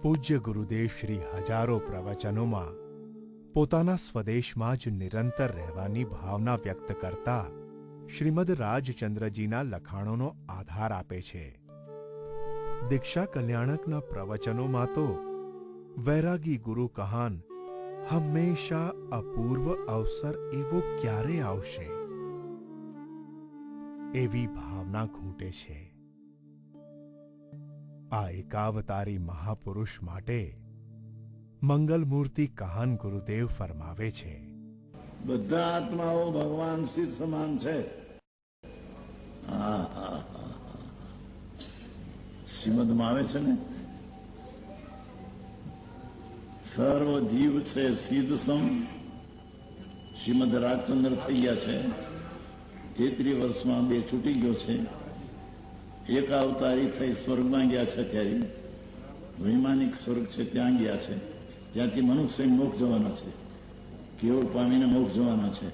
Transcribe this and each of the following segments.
પૂજ્ય ગુરુદેવ શ્રી હજારો પ્રવચનોમાં પોતાના સ્વદેશમાં જ નિરંતર રહેવાની ભાવના વ્યક્ત કરતા શ્રીમદ રાજચંદ્રજીના લખાણોનો આધાર આપે છે. દીક્ષા કલ્યાણકના પ્રવચનોમાં તો વૈરાગી ગુરુ કહાન હંમેશા અપૂર્વ અવસર એવો ક્યારે આવશે એવી ભાવના ઘૂંટે છે. આ એકાવતારી મહાપુરુષ માટે મંગલમૂર્તિ કહાન ગુરુદેવ ફરમાવે છે, બધા આત્માઓ ભગવાન શ્રી સમાન છે. શ્રીમદમાં આવે છે ને, સર્વ જીવ છે સિદ્ધ સમ. શ્રીમદ રાજચંદ્ર થઈ ગયા છે, 33 વર્ષમાં 2 છૂટી ગયો છે. એક અવતારી થઈ સ્વર્ગમાં ગયા છે, ત્યારે વૈમાનિક સ્વર્ગ છે ત્યાં ગયા છે. ત્યાંથી મનુષ્ય મોક્ષ જવાના છે, કેવળ પામીને મોક્ષ જવાના છે.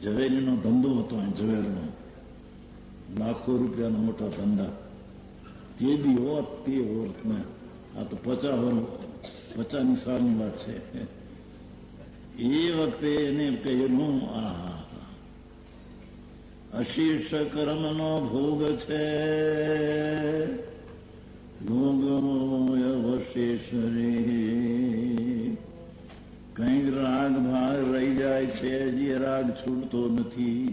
ઝવેરીનો ધંધો હતો, ઝવેરનો લાખો રૂપિયાના મોટા ધંધા. તે દી હોત તે હોત ને આ તો 50 સાલની વાત છે. એ વખતે એને કહેલું, અશીર્ષ કર્મનો ભોગ છે, ભોગવશેષ રે. કંઈક રાગ ભાગ રહી જાય છે, હજી રાગ છૂટતો નથી.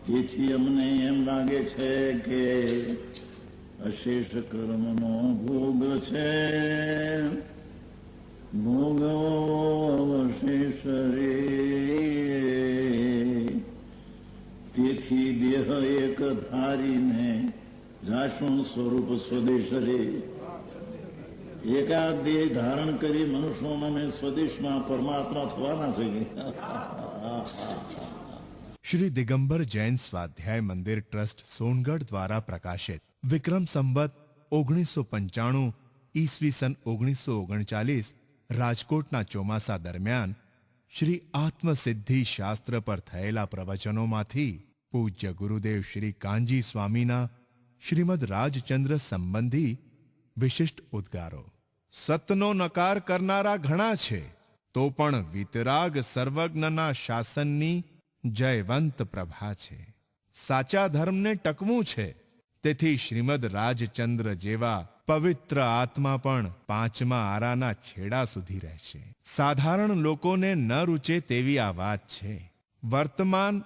તેથી અમને એમ લાગે છે કે અશેષ કર્મનો ભોગ છે, ભોગવશેષ રે. તેથી દેહ એક ધારીને જાશું સ્વરૂપ સ્વદેશ રે. એકાદ દેહ ધારણ કરી મનુષ્યોને સ્વદેશમાં પરમાત્મા થવાના છે. શ્રી દિગંબર જૈન સ્વાધ્યાય મંદિર ટ્રસ્ટ સોનગઢ દ્વારા પ્રકાશિત વિક્રમ સંવત 1995 ઈસવીસન 1939 રાજકોટના ચોમાસા દરમિયાન શ્રી આત્મસિદ્ધિ શાસ્ત્ર પર થયેલા પ્રવચનોમાંથી પૂજ્ય ગુરુદેવ શ્રી કાંજી સ્વામીના શ્રીમદ રાજચંદ્ર સંબંધી વિશિષ્ટ ઉદ્ગારો. સતનો નકાર કરનારા ઘણા છે, તો પણ વિતરાગ સર્વજ્ઞના શાસનની જયવંત પ્રભા છે. સાચા ધર્મને ટકવું છે, તેથી શ્રીમદ રાજચંદ્ર જેવા પવિત્ર આત્મા પણ 5મા આરાના છેડા સુધી રહેશે. સાધારણ લોકોને ન રૂચે તેવી આ વાત છે. વર્તમાન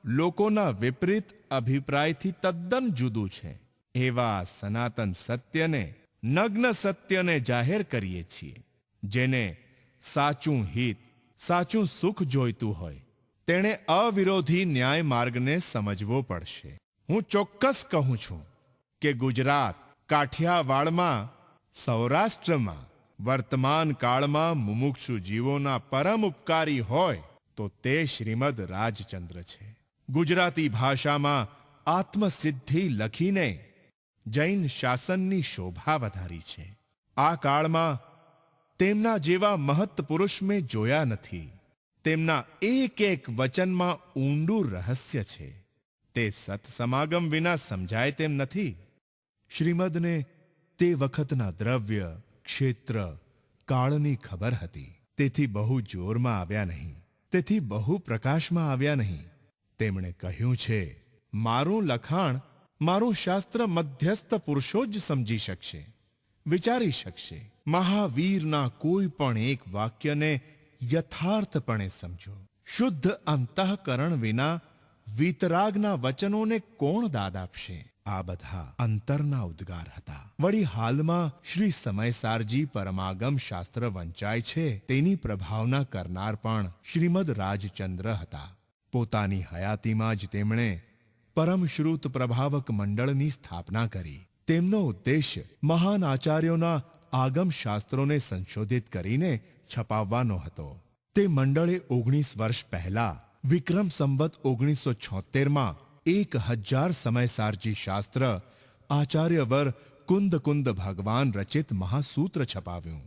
લોકોના વિપરીત અભિપ્રાયથી તદ્દન જુદું છે એવા સનાતન સત્યને, નગ્ન સત્યને જાહેર કરીએ છીએ. જેને સાચું હિત, સાચું સુખ જોઈતું હોય તેણે અવિરોધી ન્યાય માર્ગને સમજવો પડશે. હું ચોક્કસ કહું છું કે ગુજરાત, કાઠિયાવાડમાં, સૌરાષ્ટ્રમાં વર્તમાન કાળમાં મુમુક્ષુ જીવોના પરમ ઉપકારી હોય તો તે શ્રીમદ રાજચંદ્ર છે. ગુજરાતી ભાષામાં આત્મસિદ્ધિ લખીને જૈન શાસનની શોભા વધારી છે. આ કાળમાં તેમના જેવા મહત્ પુરુષ મેં જોયા નથી. તેમના એક એક વચનમાં ઊંડું રહસ્ય છે. તે સત્સમાગમ વિના સમજાય તેમ નથી. શ્રીમદને તે વખતના દ્રવ્ય, ક્ષેત્ર, કાળની ખબર હતી. તેથી બહુ જોરમાં આવ્યા નહીં, તેથી બહુ પ્રકાશમાં આવ્યા નહીં. તેમણે કહ્યું છે, મારું લખાણ, મારું શાસ્ત્ર મધ્યસ્થ પુરુષો જ સમજી શકશે, વિચારી શકશે. મહાવીરના કોઈ પણ એક વાક્યને યથાર્થપણે સમજો. શુદ્ધ અંતઃકરણ વિના વીતરાગના વચનોને કોણ દાદ આપશે? આ બધા અંતરના ઉદ્ગાર હતા. વળી હાલમાં શ્રી સમયસારજી પરમાગમ શાસ્ત્ર વંચાય છે તેની પ્રભાવના કરનાર પણ શ્રીમદ રાજચંદ્ર હતા. પોતાની હયાતીમાં જ તેમણે પરમશ્રુત પ્રભાવક મંડળની સ્થાપના કરી. તેમનો ઉદ્દેશ્ય મહાન આચાર્યોના આગમ શાસ્ત્રોને સંશોધિત કરીને છપાવવાનો હતો. તે મંડળે 19 વર્ષ પહેલા વિક્રમ સંવત 1976માં 1000 સમયસારજી શાસ્ત્ર આચાર્યવર કુંદ ભગવાન રચિત મહાસૂત્ર છપાવ્યું.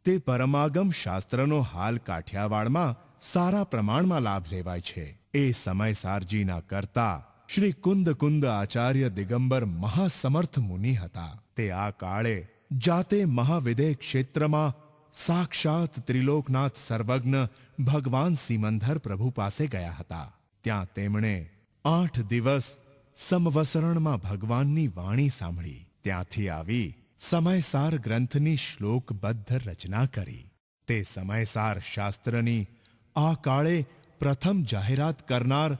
તે પરમાગમ શાસ્ત્રનો હાલ કાઠિયાવાડમાં સારા પ્રમાણમાં લાભ લેવાય છે. એ સમયસારજીના કર્તા શ્રી કુંદ આચાર્ય દિગંબર મહાસમર્થ મુનિ હતા. તે આ કાળે જાતે મહાવિદેહ ક્ષેત્રમાં સાક્ષાત ત્રિલોકનાથ સર્વજ્ઞ ભગવાન સિમંદર પ્રભુ પાસે ગયા હતા. ત્યાં તેમણે 8 દિવસ સમવસરણમાં ભગવાનની વાણી સાંભળી. ત્યાંથી આવી સમયસાર ગ્રંથની શ્લોકબદ્ધ રચના કરી. તે સમયસાર શાસ્ત્રની આ કાળે પ્રથમ જાહેરાત કરનાર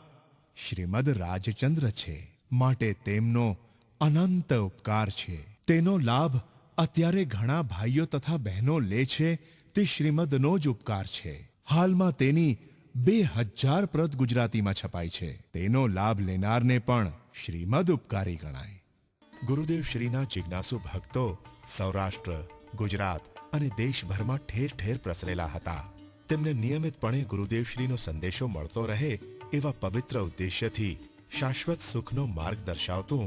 શ્રીમદ રાજચંદ્ર છે. માટે તેમનો અનંત ઉપકાર છે. તેનો લાભ અત્યારે ઘણા ભાઈઓ તથા બહેનો લે છે તે શ્રીમદનો જ ઉપકાર છે. હાલમાં તેની 2000 પ્રત ગુજરાતીમાં છપાઈ છે. તેનો લાભ લેનારને પણ શ્રીમદ ઉપકારી ગણાય. ગુરુદેવ શ્રીના જિજ્ઞાસુ ભક્તો સૌરાષ્ટ્ર, ગુજરાત અને દેશભરમાં ઠેર ઠેર પ્રસરેલા હતા. તેમને નિયમિતપણે ગુરુદેવ શ્રીનો સંદેશો મળતો રહે એવા પવિત્ર ઉદ્દેશ્યથી શાશ્વત સુખનો માર્ગ દર્શાવતું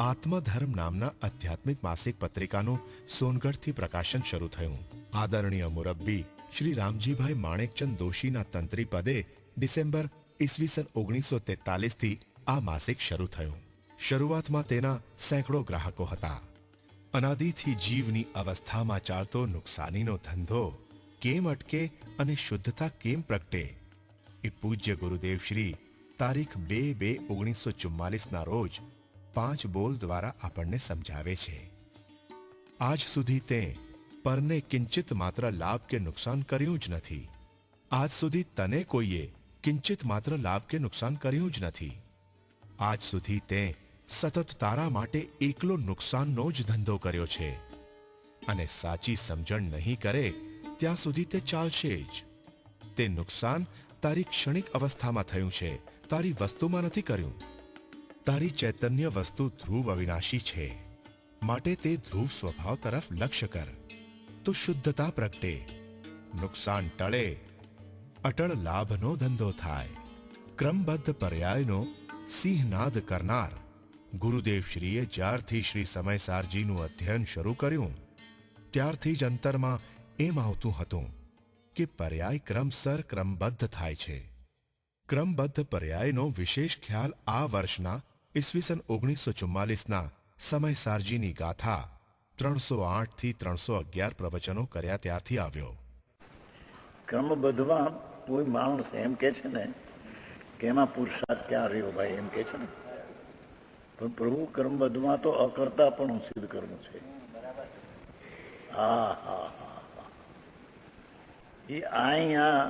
આત્મધર્મ નામના આધ્યાત્મિક માસિક પત્રિકાનું સોનગઢથી પ્રકાશન શરૂ થયું. આદરણીય મુરબ્બી શ્રી રામજીભાઈ માણેકચંદ દોશીના તંત્રી પદે ડિસેમ્બર ઈસવીસન 1943 થી આ માસિક શરૂ થયું. શરૂઆતમાં તેના સેંકડો ગ્રાહકો હતા. અનાદિથી જીવની અવસ્થામાં ચાલતો નુકસાનીનો ધંધો કેમ અટકે અને શુદ્ધતા કેમ પ્રગટે એ પૂજ્ય ગુરુદેવ શ્રી તારીખ 2/2/1944 રોજ 5 બોલ દ્વારા આપણને સમજાવે છે. આજ સુધી તે પરને કિંચિત માત્ર લાભ કે નુકસાન કર્યું જ નથી. આજ સુધી તને કોઈએ કિંચિત માત્ર લાભ કે નુકસાન કર્યું જ નથી. આજ સુધી તે સતત તારા માટે એકલો નુકસાનનો જ ધંધો કર્યો છે અને સાચી સમજણ નહીં કરે ત્યાં સુધી તે ચાલશે જ. તે નુકસાન તારી ક્ષણિક અવસ્થામાં થયું છે, તારી વસ્તુમાં નથી કર્યું. તારી ચૈતન્ય વસ્તુ ધ્રુવ અવિનાશી છે. માટે તે ધ્રુવ સ્વભાવ તરફ લક્ષ્ય કર તો શુદ્ધતા પ્રગટે, નુકસાન ટળે, અટળ લાભનો ધંધો થાય. ક્રમબદ્ધ પર્યાયનો સિંહનાદ કરનાર ગુરુદેવ શ્રીએ જ્યારથી શ્રી સમયસારજીનું અધ્યયન શરૂ કર્યું ત્યારથી જ અંતરમાં એમ આવતું હતું કે પર્યાય ક્રમસર ક્રમબદ્ધ થાય છે. ક્રમબદ્ધ પર્યાયનો વિશેષ ખ્યાલ આ વર્ષના ઈસવીસન 1944ના સમયસારજીની ગાથા 308 થી 311 પ્રવચનો કર્યા ત્યારથી આવ્યો. ક્રમબદ્ધમાં કોઈ માણસ એમ કે છે ને કે એમાં પુરુષાર્થ ક્યાં રહ્યો ભાઈ, એમ કે છે ને. પણ પ્રભુ કર્મબદ્ધમાં તો અકર્તા પણ સિદ્ધ કર્મ છે. હા હા હા એ અહીંયા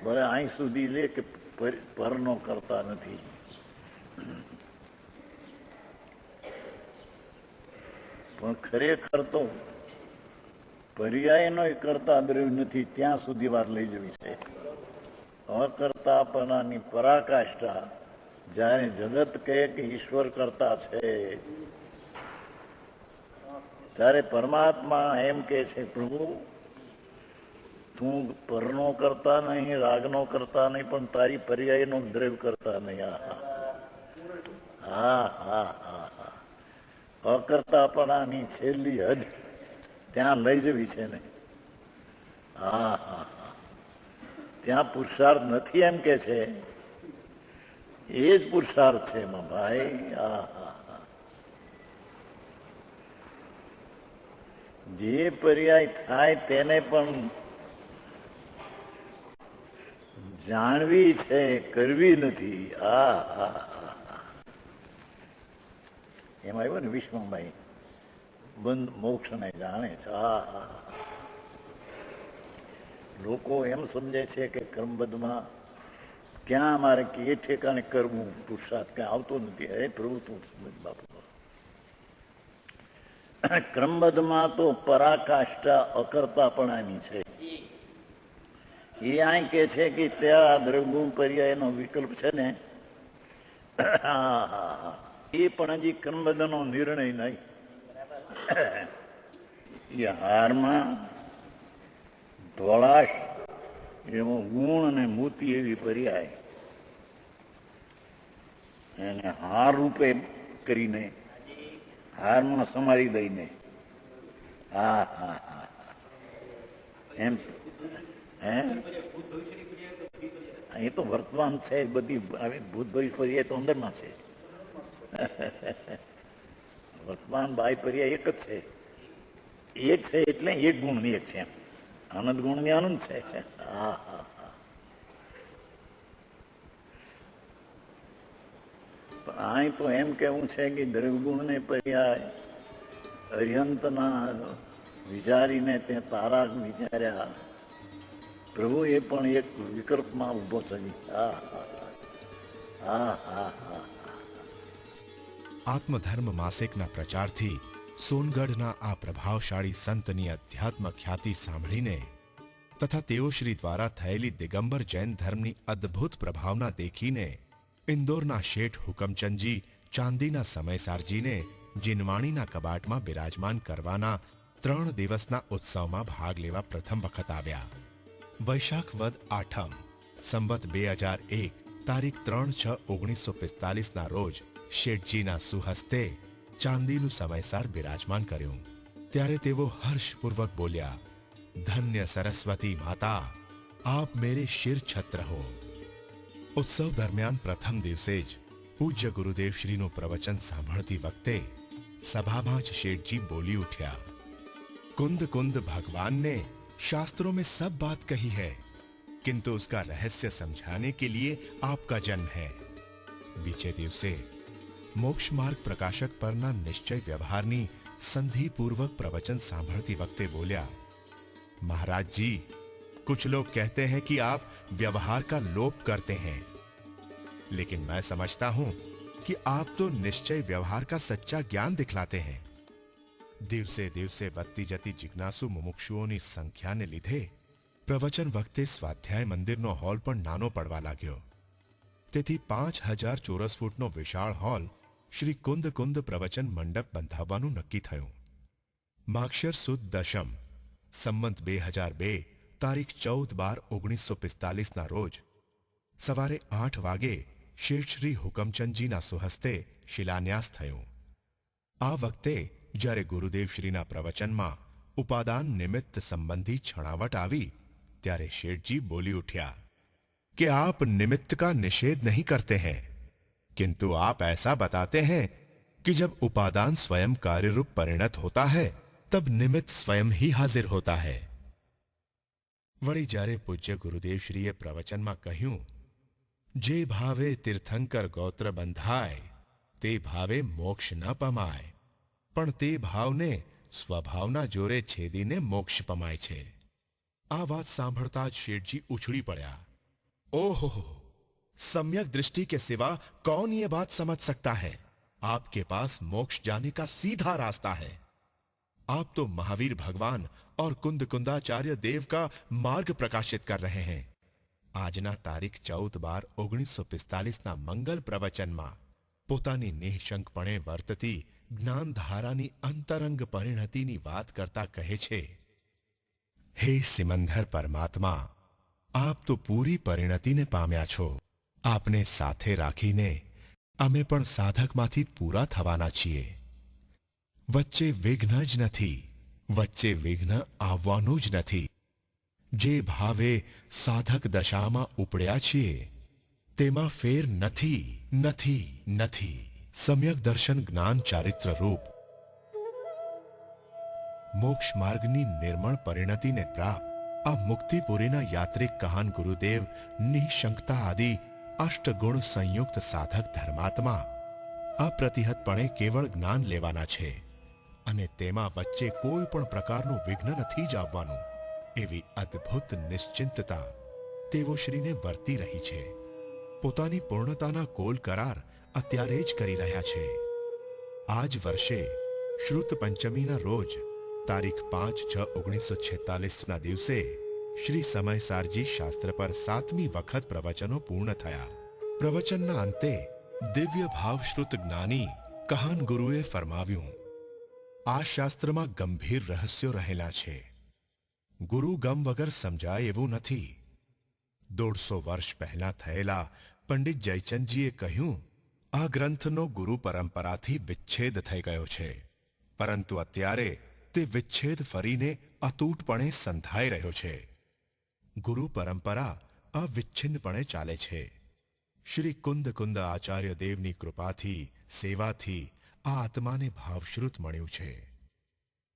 ભલે અહીં સુધી લે કે પરનો કરતા નથી. પણ ખરેખર તો પર્યાયનો કરતા દ્રવ્ય નથી ત્યાં સુધી વાર લઈ જવી છે. અકર્તાપણાની પરાકાષ્ઠા જ્યારે જગત કહે કે ઈશ્વર કરતા છે ત્યારે પરમાત્મા એમ કે છે પ્રભુ તું પરનો કરતા નહીં, રાગનો કરતા નહીં, પણ તારી પર્યાયનો દ્રવ્ય કરતા નહીં. હા હા હા હા અકર્તાપણાની છેલ્લી હદ ત્યાં લઈ જવી છે ને. હા હા હા ત્યાં પુરુષાર્થ નથી એમ કે છે, એ જ પુરુષાર્થ છે એમાં ભાઈ. હા હા હા જે પર્યાય થાય તેને પણ જાણવી છે, કરવી નથી. હા હા હા એમાં આવ્યો ને વિશ્વભાઈ બંધ મોક્ષ ને જાણે છે. હા હા લોકો એમ સમજે છે કે ક્રમબદ્ધમાં ક્યાં મારે કે એ ઠેકાણે કરવું પુરુષાર્થ ક્યાં આવતો નથી. હે પ્રભુ તું સમજ બાપુ. ક્રમબદ્ધમાં તો પરાકાષ્ઠા અકર્તાપણાની છે. એ આ કે છે કે ત્યાં દ્રવ્યગુણ પર્યાયનો વિકલ્પ છે ને એ પણ હજી ક્રમબદ્ધનો નિર્ણય નહીં. એ હારમાં ધોળાશ એવો ગુણ અને મોતી એવી પર્યાય એને હાર રૂપે કરીને હારમાં સમારી દઈને હા હા હા એમ હે એ તો વર્તમાન છે. બધી ભૂત ભવિષ્ય પર્યાય તો અંદરમાં છે. વર્તમાન બાહ્ય પર્યાય એક જ છે. એક છે એટલે એક ગુણની એક છે. આનંદ ગુણની આનંદ છે. હા હા હા. અહીં તો એમ કેવું છે કે દ્રવ્યગુણને પર્યાય અર્યંતના વિચારીને તે તારા વિચાર્યા. પ્રભુ એ પણ એક વિકલ્પમાં ઉભો થઈ. હા હા હા હા હા. આત્મધર્મ માસિકના પ્રચારથી સોનગઢના આ પ્રભાવશાળી સંતની અધ્યાત્મ ખ્યાતિ સાંભળીને તથા તેઓ શ્રી દ્વારા થયેલી દિગંબર જૈન ધર્મની અદ્ભુત પ્રભાવના દેખીને ઇન્દોરના શેઠ હુકમચંદજી ચાંદીના સમયસારજીને જીનવાણીના કબાટમાં બિરાજમાન કરવાના 3 દિવસના ઉત્સવમાં ભાગ લેવા પ્રથમ વખત આવ્યા. વૈશાખ વદ આઠમ સંવત 2001 તારીખ 3/6/1945 રોજ શેઠજીના સુહસ્તે ચાંદીનું સમયસાર બિરાજમાન કર્યું. ત્યારે તેઓ હર્ષપૂર્વક બોલ્યા, ધન્ય સરસ્વતી માતા, આપ મેરે શિર છત્ર હો. ઉત્સવ દરમિયાન પ્રથમ દિવસે જ પૂજ્ય ગુરુદેવ શ્રીનું પ્રવચન સાંભળતી વખતે સભામાં જ શેઠજી બોલી ઉઠ્યા, कुंद कुंद भगवान ने शास्त्रों में सब बात कही है, किंतु उसका रहस्य समझाने के लिए आपका जन्म है. बीचे दिवसे मोक्ष मार्ग प्रकाशक पરના નિશ્ચય વ્યવહારની संधि पूर्वक प्रवचन सांभळती वक्ते बोल्या, महाराज जी, कुछ लोग कहते हैं कि आप व्यवहार का लोप करते हैं, लेकिन मैं समझता हूं कि आप तो निश्चय व्यवहार का सच्चा ज्ञान दिखलाते हैं. દિવસે દિવસે વધતી જતી જિજ્ઞાસુ મુમુક્ષુઓની સંખ્યાને લીધે પ્રવચન વખતે સ્વાધ્યાય મંદિરનો હોલ પણ નાનો પડવા લાગ્યો. તેથી 5000 ચોરસ ફૂટનો વિશાળ હોલ શ્રી કુંદ કુંદ પ્રવચન મંડપ બંધાવવાનું નક્કી થયું. માગશર સુદ દશમ સંમત 2002 તારીખ 14/12/1945 રોજ સવારે 8 વાગે શેઠ શ્રી હુકમચંદજીના સુહસ્તે શિલાન્યાસ થયો. આ વખતે જ્યારે ગુરુદેવ શ્રીના પ્રવચનમાં ઉપાદાન નિમિત્ત સંબંધી છણાવટ આવી ત્યારે શેઠજી બોલી ઉઠ્યા कि आप निमित्त का निषेध नहीं करते हैं, किंतु आप ऐसा बताते हैं कि जब उपादान स्वयं कार्य रूप परिणत होता है तब निमित्त स्वयं ही हाजिर होता है. वળી જ્યારે પૂજ્ય ગુરુદેવ શ્રીએ પ્રવચનમાં કહ્યું, જે ભાવે તીર્થંકર ગોત્ર બંધાય તે ભાવે મોક્ષ ન પમાય, પણ તે ભાવને સ્વભાવના જોરે છેદીને મોક્ષ પમાય છે. આ વાત સાંભળતા જ શેઠજી ઉછળી પડ્યા. ओहो, सम्यक दृष्टि के सिवा कौन ये बात समझ सकता है? आपके पास मोक्ष जाने का सीधा रास्ता है. आप तो महावीर भगवान और कुंद कुंदाचार्य देव का मार्ग प्रकाशित कर रहे हैं. આજના તારીખ 14/12/1945 મંગલ પ્રવચનમાં પોતાની નિઃશંકપણે વર્તતી જ્ઞાનધારાની અંતરંગ પરિણતિની વાત કરતા કહે છે, હે સિમંદર પરમાત્મા, આપ તો પૂરી પરિણતિને પામ્યા છો. આપને સાથે રાખીને અમે પણ સાધકમાંથી પૂરા થવાના છીએ. વચ્ચે વિઘ્ન જ નથી, વચ્ચે વિઘ્ન આવવાનું જ નથી. જે ભાવે સાધક દશામાં ઉપડ્યા છીએ તેમાં ફેર નથી, નથી, નથી. સમ્યક દર્શન જ્ઞાન ચારિત્ર રૂપ મોક્ષ માર્ગની નિર્મળ પરિણતિને પ્રાપ્ત આ મુક્તિપુરીના યાત્રિક કહાન ગુરુદેવ નિઃશંકતા આદિ અષ્ટગુણ સંયુક્ત સાધક ધર્માત્મા અપ્રતિહતપણે કેવળ જ્ઞાન લેવાના છે અને તેમાં વચ્ચે કોઈ પણ પ્રકારનું વિઘ્ન નથી જ આવવાનું. એવી અદ્ભુત નિશ્ચિંતતા તેઓ શ્રીને વર્તી રહી છે. પોતાની પૂર્ણતાના કોલ કરાર અત્યારે જ કરી રહ્યા છે. આ જ વર્ષે શ્રુત પંચમીના રોજ તારીખ 5/6/1946 દિવસે શ્રી સમયસારજી શાસ્ત્ર પર 7મી વખત પ્રવચનો પૂર્ણ થયા. પ્રવચનના અંતે દિવ્ય ભાવશ્રુત જ્ઞાની કહાન ગુરુએ ફરમાવ્યું, આ શાસ્ત્રમાં ગંભીર રહસ્યો રહેલા છે. ગુરુ ગમ વગર સમજાય એવું નથી. 150 વર્ષ પહેલા થયેલા પંડિત જયચંદજીએ કહ્યું, આ ગ્રંથનો ગુરુ પરંપરાથી વિચ્છેદ થઈ ગયો છે, પરંતુ અત્યારે તે વિચ્છેદ ફરીને અતૂટપણે સંધાઈ રહ્યો છે. ગુરુ પરંપરા અવિચ્છિન્નપણે ચાલે છે. શ્રી કુંદ કુંદ આચાર્ય દેવની કૃપાથી, સેવાથી આ આત્માને ભાવશ્રુત મળ્યું છે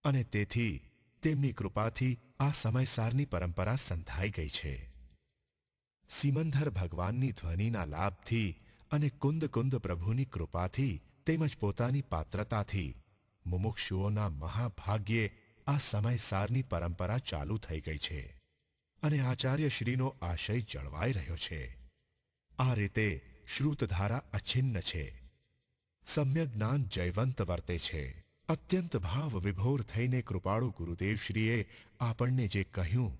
અને તેથી તેમની કૃપાથી આ સમયસારની પરંપરા સંધાઈ ગઈ છે. સિમંદર ભગવાનની ધ્વનિના લાભથી અને કુંદ કુંદ પ્રભુની કૃપાથી તેમજ પોતાની પાત્રતાથી મુમુક્ષુઓના મહાભાગ્યે આ સમયસારની પરંપરા ચાલુ થઈ ગઈ છે અને આચાર્યશ્રીનો આશય જળવાઈ રહ્યો છે. આ રીતે શ્રુતધારા અછિન્ન છે. સમ્યક જ્ઞાન જયવંત વર્તે છે. અત્યંત ભાવ વિભોર થઈને કૃપાળુ ગુરુદેવશ્રીએ આપણને જે કહ્યું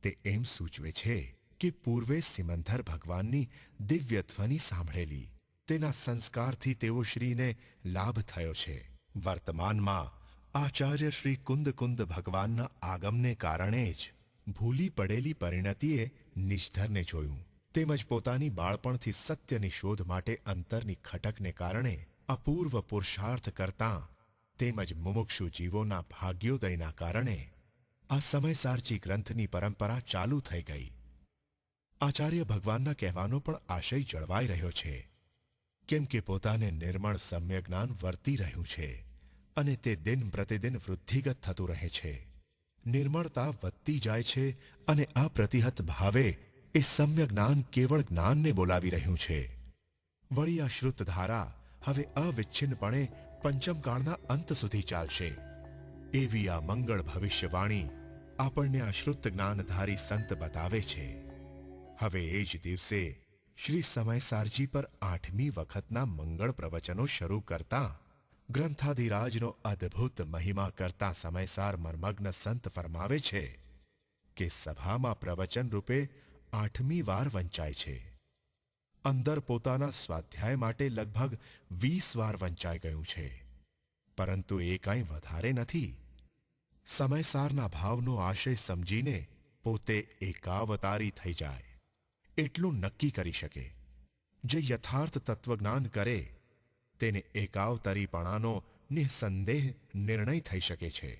તે એમ સૂચવે છે કે પૂર્વે સિમંદર ભગવાનની દિવ્ય ધ્વનિ સાંભળેલી, તેના સંસ્કારથી તેઓ શ્રીને લાભ થયો છે. વર્તમાનમાં આચાર્ય શ્રી કુંદ કુંદ ભગવાનના આગમને કારણે જ ભૂલી પડેલી પરિણતિએ નિષ્ધરને જોયું, તેમજ પોતાની બાળપણથી સત્યની શોધ માટે અંતરની ખટકને કારણે અપૂર્વ પુરુષાર્થ કરતાં તેમજ મુમુક્ષુ જીવોના ભાગ્યોદયના કારણે આ સમયસારચી ગ્રંથની પરંપરા ચાલુ થઈ ગઈ. આચાર્ય ભગવાનના કહેવાનો પણ આશય જળવાઈ રહ્યો છે, કેમ કે પોતાને નિર્મળ સમ્યક જ્ઞાન વર્તી રહ્યું છે અને તે દિન પ્રતિદિન વૃદ્ધિગત થતું રહે છે. નિર્મળતા વધતી જાય છે અને અપ્રતિહત ભાવે એ સમ્યક જ્ઞાન કેવળ જ્ઞાનને બોલાવી રહ્યું છે. વળી આ શ્રુત ધારા હવે અવિચ્છિન્નપણે પંચમકાળના અંત સુધી ચાલશે એવી આ મંગળ ભવિષ્યવાણી આપણને આ શ્રુત જ્ઞાનધારી સંત બતાવે છે. હવે એ જ દિવસે શ્રી સમયસારજી પર 8મી વખતના મંગળ પ્રવચનો શરૂ કરતા ગ્રંથાધિરાજનો અદ્ભુત મહિમા કરતા સમયસાર મર્મગ્ન સંત ફરમાવે છે કે સભામાં પ્રવચન રૂપે 8મી વાર વંચાય છે. અંદર પોતાના સ્વાધ્યાય માટે લગભગ 20 વાર વંચાઈ ગયું છે, પરંતુ એ કાંઈ વધારે નથી. સમયસારના ભાવનો આશય સમજીને પોતે એકાવતારી થઈ જાય એટલું નક્કી કરી શકે. જે યથાર્થ તત્વજ્ઞાન કરે તેને એકાવતારીપણાનો નિઃસંદેહ નિર્ણય થઈ શકે છે.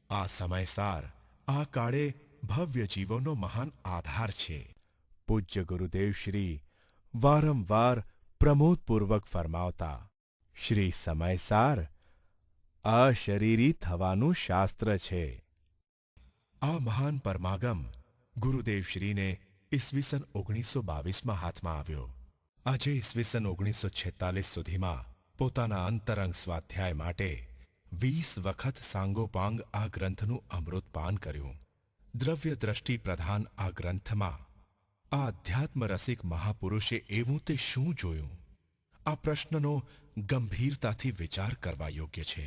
આ સમયસાર આ કાળે ભવ્ય જીવોનો મહાન આધાર છે. પૂજ્ય ગુરુદેવ શ્રી વારંવાર પ્રમોદપૂર્વક ફરમાવતા, શ્રી સમયસાર અશરીરી થવાનું શાસ્ત્ર છે. આ મહાન પરમાગમ ગુરુદેવશ્રીને ઈસવીસન 1922માં હાથમાં આવ્યો. આજે ઈસવીસન 1946 સુધીમાં પોતાના અંતરંગ સ્વાધ્યાય માટે 20 વખત સાંગોપાંગ આ ગ્રંથનું અમૃતપાન કર્યું. દ્રવ્ય દ્રષ્ટિ પ્રધાન આ ગ્રંથમાં આ અધ્યાત્મ રસિક મહાપુરુષે એવું તે શું જોયું? આ પ્રશ્નનો ગંભીરતાથી વિચાર કરવા યોગ્ય છે.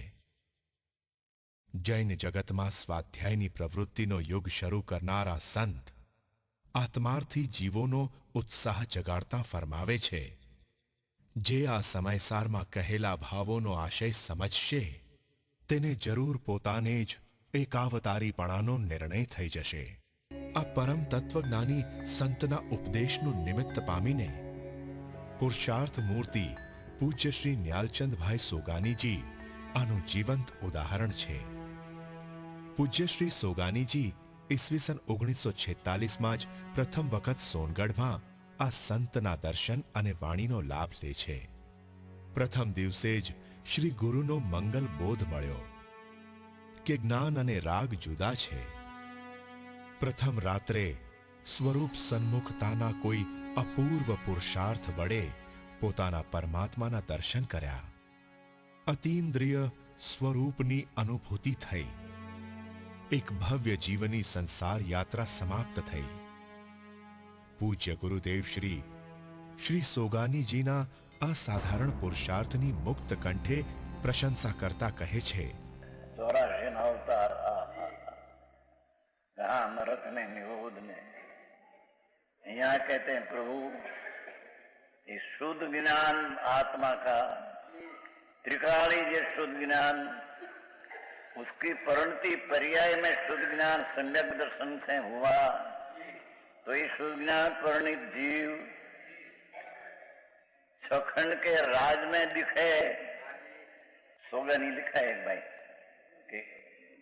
જૈન જગતમાં સ્વાધ્યાયની પ્રવૃત્તિનો યુગ શરૂ કરનારા સંત આત્માર્થી જીવોનો ઉત્સાહ જગાડતા ફરમાવે છે, જે આ સમયસારમાં કહેલા ભાવોનો આશય સમજશે તેને જરૂર પોતાને જ એકાવતારીપણાનો નિર્ણય થઈ જશે. આ પરમ તત્વજ્ઞાની સંતના ઉપદેશનું નિમિત્ત પામીને પુરુષાર્થ મૂર્તિ પૂજ્ય શ્રી ન્યાલચંદભાઈ સોગાનીજી આનું જીવંત ઉદાહરણ છે. પૂજ્ય શ્રી સોગાનીજી ઈસવીસન 1946માં જ પ્રથમ વખત સોનગઢમાં આ સંતના દર્શન અને વાણીનો લાભ લે છે. પ્રથમ દિવસે જ શ્રી ગુરુનો મંગલ બોધ મળ્યો કે જ્ઞાન અને રાગ જુદા છે. પ્રથમ રાત્રે સ્વરૂપ સન્મુખતાના કોઈ અપૂર્વ પુરુષાર્થ વડે પોતાના પરમાત્માના દર્શન કર્યા. અતીન્દ્રિય સ્વરૂપની અનુભૂતિ થઈ. એક ભવ્ય જીવની સંસાર યાત્રા સમાપ્ત થઈ. પૂજ્ય ગુરુદેવ શ્રી શ્રી સોગાનીજીના અસાધારણ પુરુષાર્થની મુક્ત કંઠે પ્રશંસા કરતા કહે છે, 84 अवतार कहा नरक में निरोध में। यहाँ कहते हैं प्रभु ये शुद्ध ज्ञान आत्मा का त्रिकाली जो शुद्ध ज्ञान उसकी परिणति पर्याय में शुद्ध ज्ञान सम्यक दर्शन से हुआ तो ये शुद्ध ज्ञान परिणित जीव छखंड के राज में दिखे। सोगानी लिखा है भाई कि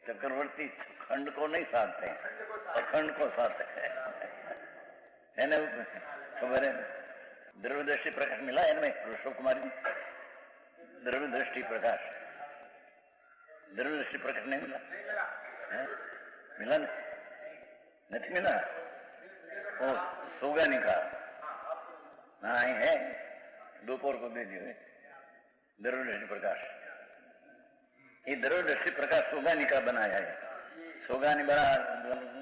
चक्रवर्ती खंड को नहीं साधते, अखंड को साधते है ना। खबर है द्रव्य दृष्टि प्रकाश मिला है इनमें पुरुषों कुमारी द्रव्य दृष्टि प्रकाश नहीं मिला है? मिला नहीं मिला। वो सोगानी का ना आई है, दोपहर को दे दिए दरोदृष्टि प्रकाश। ये दरोदृष्टि प्रकाश सोगानी का बनाया है। सोगानी बड़ा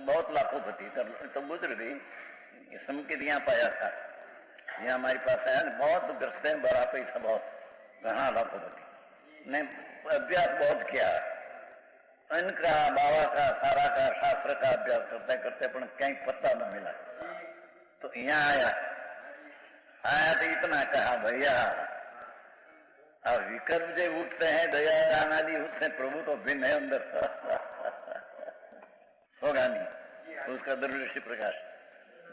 बहुत लाखोपति तो गुजर गई, संकेत यहाँ पाया था, यहाँ हमारे पास आया ना, बहुत ग्रस्त है, बड़ा पैसा बहुत घना लाखोपति ने अभ्यास बहुत किया, इनका बाबा का सारा का शास्त्र का अभ्यास करते करते पण कहीं पता न मिला। तो यहाँ आया तो इतना कहा, भैया अब विक्रम जो उठते हैं दया दान आदि उससे प्रभु तो भिन्न है अंदर। सोगानी तो उसका दृष्टि प्रकाश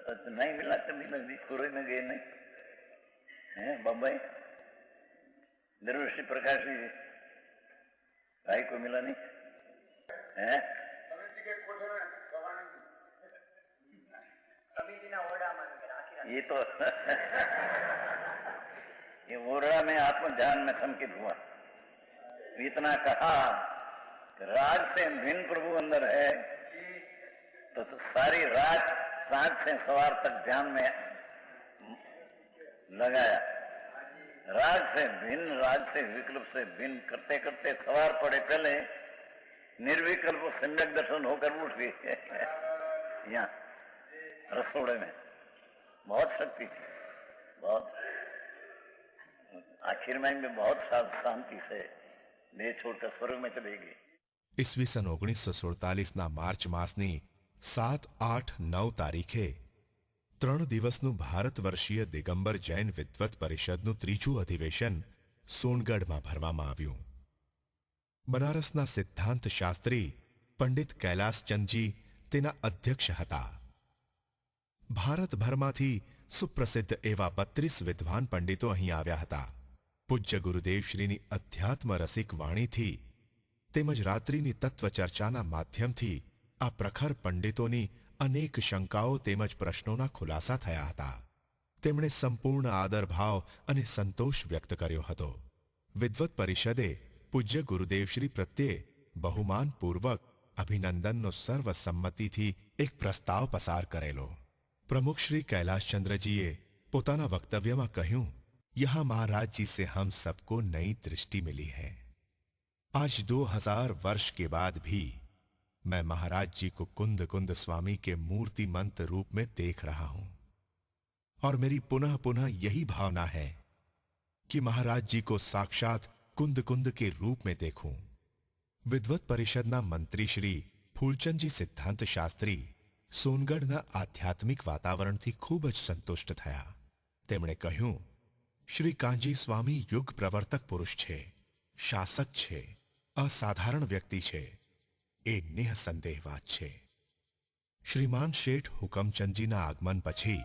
तो नहीं मिला, कभी नजदी पूरे में गए नहीं है बम्बई। दृष्टि प्रकाश भाई को मिला नहीं है। ये तो ये ओरड़ा में आत्म ध्यान में संकित हुआ, इतना कहा राज से भिन्न प्रभु अंदर है, तो सारी रात सांझ से सवार तक ध्यान में लगाया। राज से भिन्न, राज से विकल्प से भिन्न करते करते सवार पड़े, पहले निर्विकल्प सम्यक दर्शन होकर उठ गए यहाँ रसोड़े में। बहुत शक्ति थी, बहुत। आखिर में बहुत शांति से देह छोड़कर स्वर्ग में चले गए। ઈસવી સન 1947 માર્ચ માસની 7, 8, 9 તારીખે 3 દિવસનું ભારત વર્ષીય દિગંબર જૈન વિદ્વત પરિષદનું ત્રીજું અધિવેશન સોનગઢમાં ભરવામાં આવ્યું. બનારસના સિદ્ધાંત શાસ્ત્રી પંડિત કૈલાસચંદજી તેના અધ્યક્ષ હતા. ભારતભરમાંથી સુપ્રસિદ્ધ એવા 32 વિદ્વાન પંડિતો અહીં આવ્યા હતા. પૂજ્ય ગુરુદેવશ્રીની અધ્યાત્મ રસિક વાણીથી તેમજ રાત્રિની તત્વચર્ચાના માધ્યમથી આ પ્રખર પંડિતોની અનેક શંકાઓ તેમજ પ્રશ્નોના ખુલાસા થયા હતા. તેમણે સંપૂર્ણ આદરભાવ અને સંતોષ વ્યક્ત કર્યો હતો. વિદ્વત પરિષદે પૂજ્ય ગુરુદેવશ્રી પ્રત્યે બહુમાનપૂર્વક અભિનંદનનો સર્વસંમતિથી એક પ્રસ્તાવ પસાર કરેલો. પ્રમુખ શ્રી कैलाशचंद्रजीએ પોતાના વક્તવ્યમાં કહ્યું, यहाँ महाराज जी से हम सबको नई दृष्टि मिली है. आज 2000 वर्ष के बाद भी मैं महाराज जी को कुंद कुंद स्वामी के मूर्तिमंत रूप में देख रहा हूं और मेरी पुनः पुनः यही भावना है कि महाराज जी को साक्षात कुंद कुंद के रूप में देखूं. विद्वत परिषदना मंत्री श्री फूलचंद जी सिद्धांत शास्त्री सोनगढ़ना आध्यात्मिक वातावरणथी खूब ज संतुष्ट थया. તેમણે કહ્યું, श्री कांजी स्वामी युग प्रवर्तक पुरुष छे, शासक छे, असाधारण व्यक्ति छे, ए निःसंदेह वात छे. श्रीमान शेठ हुकमचंदजीना आगमन पछी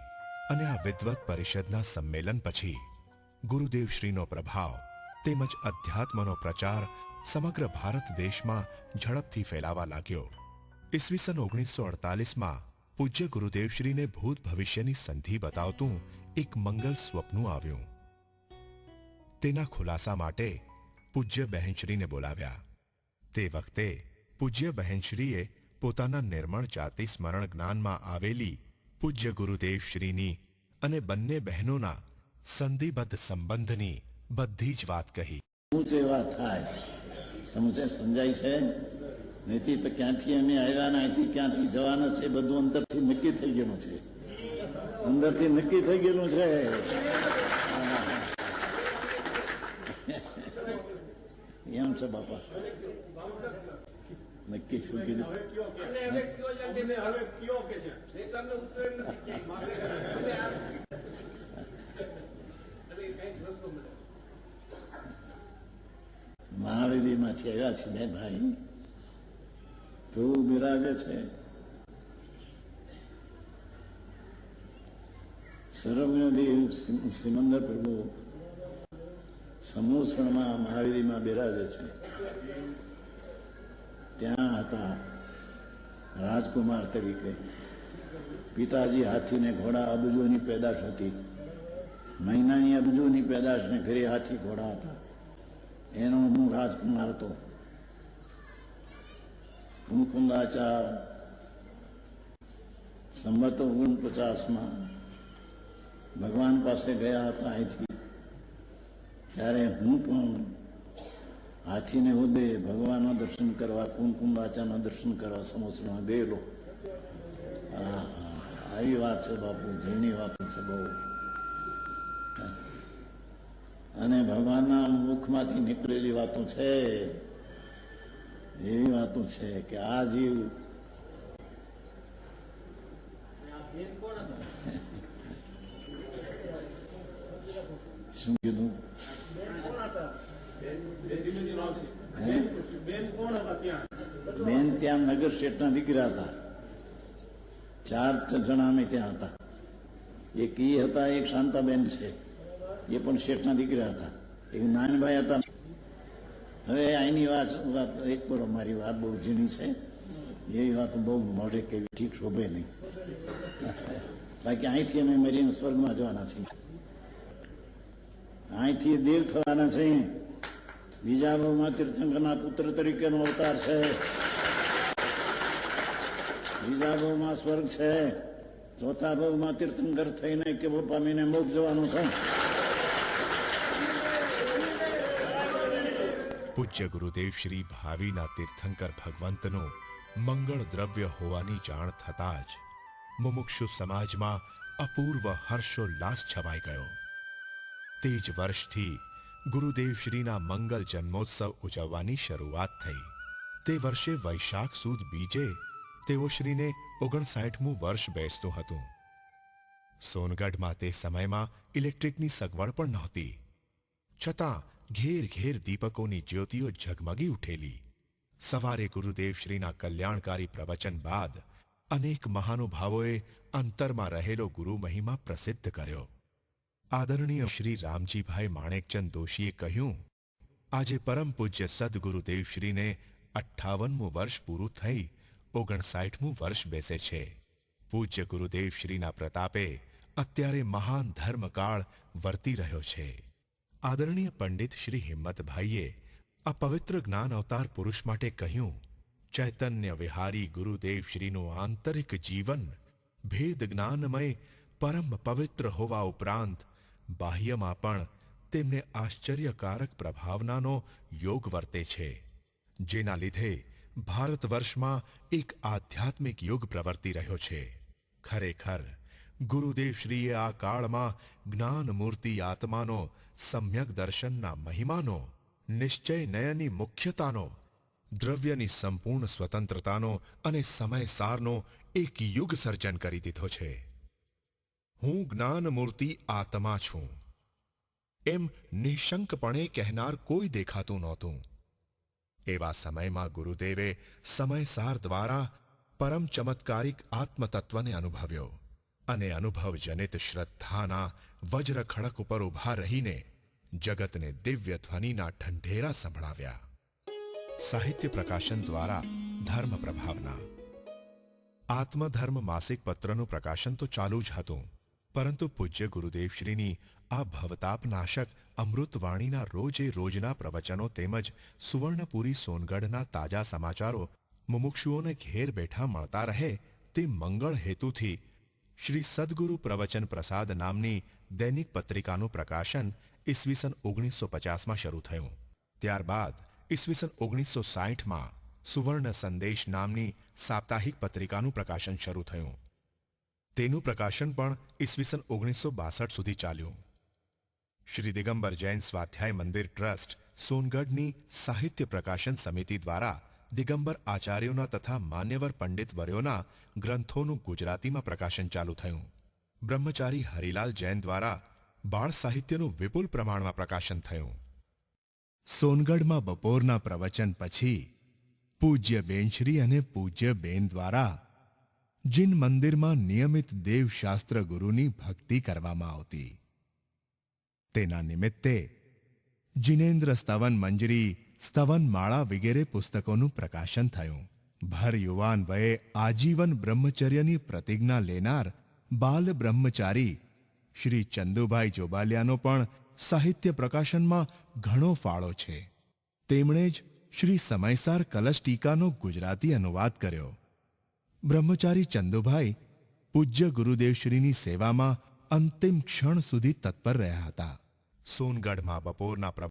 अने आ विद्वत परिषदना सम्मेलन पछी गुरुदेवश्रीनो प्रभाव तेमज अध्यात्मनो प्रचार समग्र भारत देशमां झड़पथी फैलावा लाग्यो. ईस्वी सन 1948 में पूज्य गुरुदेवश्री ने भूत भविष्यनी संधि बतावतुं एक मंगल स्वप्नु आव्युं. तेना खुलासा माटे पूज्य बहनश्रीने बोलाव्या. ते वखते पूज्य बहनश्रीए पोताना निर्मळ जाति स्मरण ज्ञानमां आवेली पूज्य गुरुदेवश्रीनी अने बन्ने बहनोना संधिबद्ध संबंधनी बधी ज वात कही. સમૂચે વાત થાય, સમૂચે સમજાય છે. નથી તો ક્યાંથી અમે આવ્યા ને અહીંથી ક્યાંથી જવાના છે બધું અંદરથી નક્કી થઈ ગયેલું છે, અંદરથી નક્કી થઈ ગયેલું છે. એમ છે બાપા, નક્કી શું કીધું? મહાવીરમાંથી આવ્યા છે બે ભાઈ, પ્રભુ બિરાજે છે. સર્વજ્ઞદેવ સિમંદર પ્રભુ સમૂષણમાં મહાવીરીમાં બિરાજે છે. ત્યાં હતા રાજકુમાર તરીકે. પિતાજી હાથી ને ઘોડા અબજોની પેદાશ હતી. મહિનાની અબજોની પેદાશ ને ઘરે હાથી ઘોડા હતા. એનો હું રાજકુમાર હતો. મુકુંદાચાર સંમત 49માં ભગવાન પાસે ગયા હતા અહીંથી, ત્યારે હું પણ હાથીને ઉદે ભગવાનના દર્શન કરવા, કુમકુંડાચાના દર્શન કરવા સમોસરમાં ગયેલો. આવી વાત છે બાપુ, ઝીણી વાતો છે બહુ. અને ભગવાનના મુખમાંથી નીકળેલી વાતો છે, એવી વાતો છે કે આ જીવ શું કીધું? બેન ત્યાં નગર શેઠના દીકરા હતા. 4 જણા અમે ત્યાં હતા. એક ઈ હતા, એક શાંતાબેન છે, એ પણ શેઠના દીકરા હતા. એક નાનભાઈ હતા. હવે અહીંની વાત એક પર અમારી વાત બહુ ઝીણી છે, એવી વાત બહુ મોઢે કેવી ઠીક શોભે નહીં. બાકી અહીંથી અમે મરીને સ્વર્ગમાં જવાના છીએ. અહીંથી દેવ થવાના છે. બીજા ભાવમાં તીર્થંકરના પુત્ર તરીકેનો અવતાર છે. બીજા ભાવમાં સ્વર્ગ છે. ચોથા ભાવમાં તીર્થંકર થઈને કેવળ પામીને મોક્ષ જવાનું છે. પૂજ્ય ગુરુદેવ શ્રી ભાવિના તીર્થંકર ભગવંતનું મંગળ દ્રવ્ય હોવાની જાણ થતાં જ મુમુક્ષુ સમાજમાં અપૂર્વ હર્ષોલ્લાસ છવાઈ ગયો. તે જ વર્ષથી ગુરુદેવ શ્રીના મંગલ જન્મોત્સવ ઉજવવાની શરૂઆત થઈ. તે વર્ષે વૈશાખ સુદ બીજે તેઓ શ્રીને 59મું વર્ષ બેસતું હતું. સોનગઢમાં તે સમયમાં ઇલેક્ટ્રિકની સગવડ પણ નહોતી, છતાં ઘેર ઘેર દીપકોની જ્યોતિઓ ઝગમગી ઉઠેલી. સવારે ગુરુદેવ શ્રીના કલ્યાણકારી પ્રવચન બાદ અનેક મહાનુભાવોએ અંતરમાં રહેલો ગુરુ મહિમા પ્રસિદ્ધ કર્યો. આદરણીય શ્રી રામજીભાઈ માણેકચંદ દોશીએ કહ્યું, આજે પરમ પૂજ્ય સદગુરુદેવ શ્રીને 58મું વર્ષ પૂરું થઈ 59મું વર્ષ બેસે છે. પૂજ્ય ગુરુદેવ શ્રીના પ્રતાપે અત્યારે મહાન ધર્મકાળ વર્તી રહ્યો છે. આદરણીય પંડિત શ્રી હિંમતભાઈએ આ પવિત્ર જ્ઞાન અવતાર પુરુષ માટે કહ્યું, ચૈતન્ય વિહારી ગુરુદેવ શ્રીનું આંતરિક જીવન ભેદ જ્ઞાનમય પરમ પવિત્ર હોવા ઉપરાંત બાહ્યમાં પણ તેમને આશ્ચર્યકારક પ્રભાવનાનો યોગ વર્તે છે, જેના લીધે ભારત વર્ષમાં એક આધ્યાત્મિક યુગ પ્રવર્તી રહ્યો છે. ખરેખર ગુરુદેવ શ્રીએ આ કાળમાં જ્ઞાન મૂર્તિ આત્માનો સમ્યક દર્શનના મહિમાનો, નિશ્ચય નયની મુખ્યતાનો, દ્રવ્યની સંપૂર્ણ સ્વતંત્રતાનો અને સમયસારનો એક યુગ સર્જન કરી દીધો છે. હું જ્ઞાન મૂર્તિ આત્મા છું એમ નિઃશંકપણે કહેનાર કોઈ દેખાતું નહોતું. એવા સમયમાં ગુરુદેવે સમયસાર દ્વારા પરમ ચમત્કારિક આત્મતત્વને અનુભવ્યો અને અનુભવજનિત શ્રદ્ધાના વજ્ર ખડક ઉપર ઊભા રહીને જગતને દિવ્ય ધ્વનિના ઢંઢેરા સંભળાવ્યા. સાહિત્ય પ્રકાશન દ્વારા ધર્મ પ્રભાવના. આત્મધર્મ માસિક પત્રનું પ્રકાશન તો ચાલુ જ હતું, પરંતુ પૂજ્ય ગુરુદેવ શ્રીની આ ભવતાપનાશક અમૃતવાણીના રોજે રોજના પ્રવચનો તેમજ સુવર્ણપુરી સોનગઢના તાજા સમાચારો મુમુક્ષુઓને ઘેર બેઠા મળતા રહે તે મંગળ હેતુથી શ્રી સદગુરુ પ્રવચન પ્રસાદ નામની દૈનિક પત્રિકાનું પ્રકાશન ઈસવીસન 1950માં શરૂ થયું. ત્યારબાદ ઈસવીસન 1960માં સુવર્ણ સંદેશ નામની સાપ્તાહિક પત્રિકાનું પ્રકાશન શરૂ થયું. તેનું પ્રકાશન પણ ઈસવીસન 1962 સુધી ચાલ્યું. શ્રી દિગંબર જૈન સ્વાધ્યાય મંદિર ટ્રસ્ટ સોનગઢની સાહિત્ય પ્રકાશન સમિતિ દ્વારા દિગંબર આચાર્યોના તથા માન્યવર પંડિત વર્યોના ગ્રંથોનું ગુજરાતીમાં પ્રકાશન ચાલુ થયું. બ્રહ્મચારી હરિલાલ જૈન દ્વારા બાળ સાહિત્યનું વિપુલ પ્રમાણમાં પ્રકાશન થયું. સોનગઢમાં બપોરના પ્રવચન પછી પૂજ્ય બેનશ્રી અને પૂજ્ય બેન દ્વારા જીન મંદિરમાં નિયમિત દેવશાસ્ત્ર ગુરુની ભક્તિ કરવામાં આવતી. તેના નિમિત્તે જિનેન્દ્ર સ્તવન મંજરી, સ્તવન માળા વગેરે પુસ્તકોનું પ્રકાશન થયું. ભર યુવાન વયે આજીવન બ્રહ્મચર્યની પ્રતિજ્ઞા લેનાર બાલ બ્રહ્મચારી શ્રી ચંદુભાઈ જોબાલિયાનો પણ સાહિત્ય પ્રકાશનમાં ઘણો ફાળો છે. તેમણે જ શ્રી સમયસાર કલશ ટીકાનો ગુજરાતી અનુવાદ કર્યો. બ્રહ્મચારી ચંદુભાઈ પૂજ્ય ગુરુદેવશ્રીની સેવામાં અંતિમ ક્ષણ સુધી તત્પર રહ્યા હતા. સોનગઢમાં બપોરના